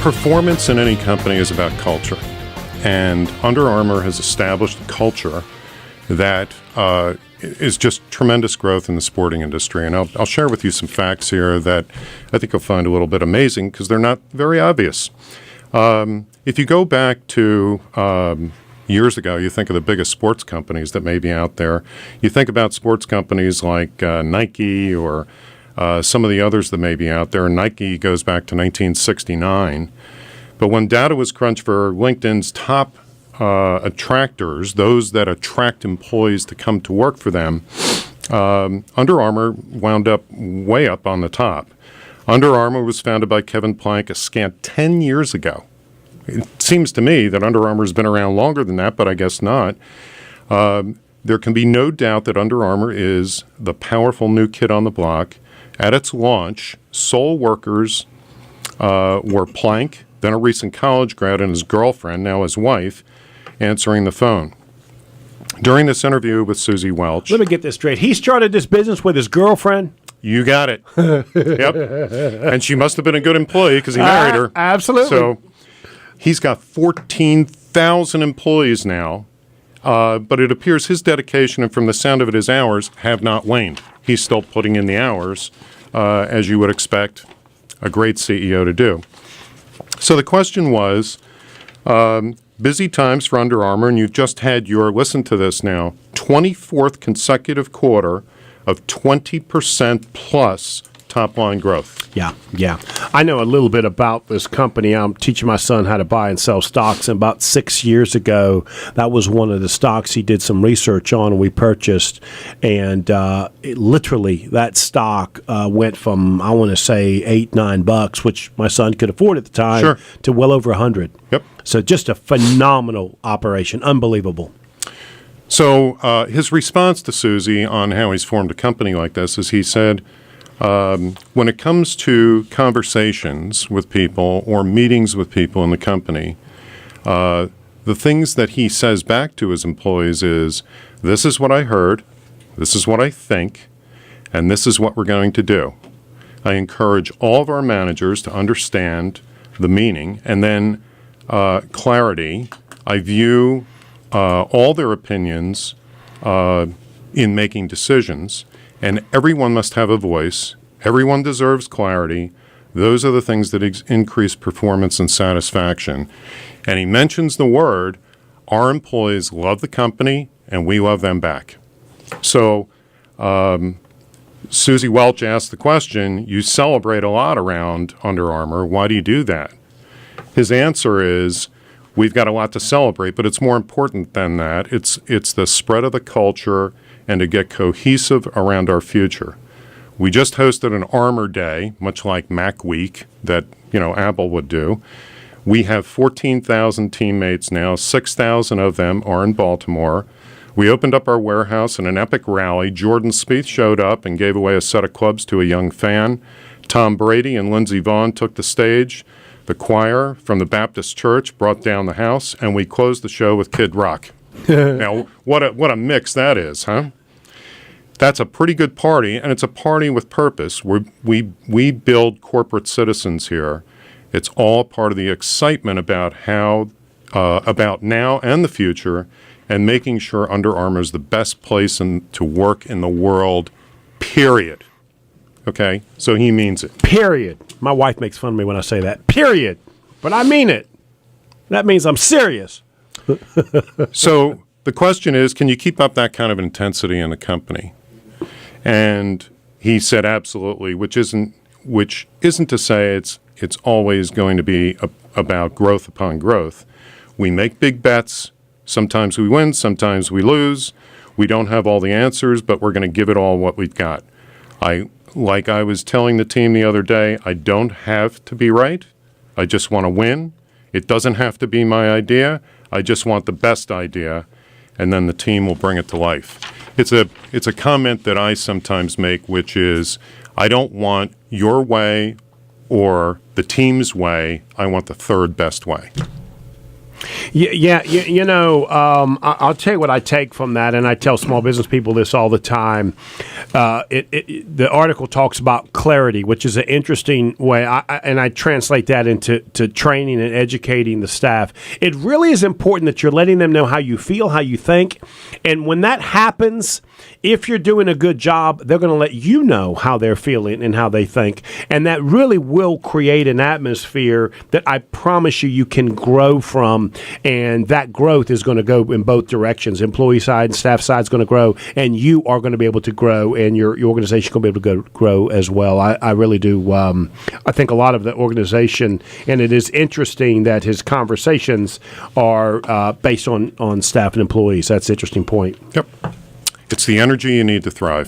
Performance in any company is about culture, and Under Armour has established a culture that is just tremendous growth in the sporting industry. And I'll share with you some facts here that I think you'll find a little bit amazing because they're not very obvious. If you go back to years ago, you think of the biggest sports companies that may be out there. You think about sports companies like Nike or some of the others that may be out there. Nike goes back to 1969. But when data was crunched for LinkedIn's top attractors, those that attract employees to come to work for them, Under Armour wound up way up on the top. Under Armour was founded by Kevin Plank a scant 10 years ago. It seems to me that Under Armour has been around longer than that, but I guess not. There can be no doubt that Under Armour is the powerful new kid on the block. At its launch, sole workers were Plank, then a recent college grad, and his girlfriend, now his wife, answering the phone. During this interview with Susie Welch... Let me get this straight. He started this business with his girlfriend? You got it. Yep. And she must have been a good employee because he married her. Absolutely. So he's got 14,000 employees now, but it appears his dedication and from the sound of it, his hours have not waned. He's still putting in the hours, as you would expect a great CEO to do. So the question was, busy times for Under Armour, and you've just had your, listen to this now, 24th consecutive quarter of 20% plus top-line growth. Yeah. I know a little bit about this company. I'm teaching my son how to buy and sell stocks, and about 6 years ago, that was one of the stocks he did some research on and we purchased, and literally that stock went from, I want to say, $8-9, which my son could afford at the time, Sure. to well over 100. Yep. So just a phenomenal operation. Unbelievable. So his response to Susie on how he's formed a company like this is he said, when it comes to conversations with people or meetings with people in the company, the things that he says back to his employees is, this is what I heard, this is what I think, and this is what we're going to do. I encourage all of our managers to understand the meaning and then clarity. I view all their opinions in making decisions. And everyone must have a voice. Everyone deserves clarity. Those are the things that increase performance and satisfaction. And he mentions the word, our employees love the company, and we love them back. So Susie Welch asked the question, you celebrate a lot around Under Armour. Why do you do that? His answer is, we've got a lot to celebrate, but it's more important than that. It's the spread of the culture and to get cohesive around our future. We just hosted an Armour Day, much like Mac Week that, Apple would do. We have 14,000 teammates now. 6,000 of them are in Baltimore. We opened up our warehouse in an epic rally. Jordan Spieth showed up and gave away a set of clubs to a young fan. Tom Brady and Lindsey Vonn took the stage. The choir from the Baptist Church brought down the house, and we closed the show with Kid Rock. Now, what a mix that is, huh? That's a pretty good party, and it's a party with purpose. We build corporate citizens here. It's all part of the excitement about about now and the future, and making sure Under Armour is the best place to work in the world, period. Okay? So he means it. Period. My wife makes fun of me when I say that. Period. But I mean it. That means I'm serious. So the question is, can you keep up that kind of intensity in the company? And he said absolutely, which isn't to say it's always going to be about growth upon growth. We make big bets. Sometimes we win, sometimes we lose. We don't have all the answers, but we're going to give it all what we've got. Like I was telling the team the other day, I don't have to be right. I just want to win. It doesn't have to be my idea. I just want the best idea, and then the team will bring it to life. It's a comment that I sometimes make, which is, I don't want your way or the team's way. I want the third best way. Yeah, I'll tell you what I take from that, and I tell small business people this all the time. The article talks about clarity, which is an interesting way, and I translate that into training and educating the staff. It really is important that you're letting them know how you feel, how you think, and when that happens, if you're doing a good job, they're going to let you know how they're feeling and how they think, and that really will create an atmosphere that I promise you can grow from, and that growth is going to go in both directions. Employee side and staff side is going to grow, and you are going to be able to grow, and your organization is going to be able to grow as well. I really do. I think a lot of the organization, and it is interesting that his conversations are based on staff and employees. That's an interesting point. Yep. It's the energy you need to thrive.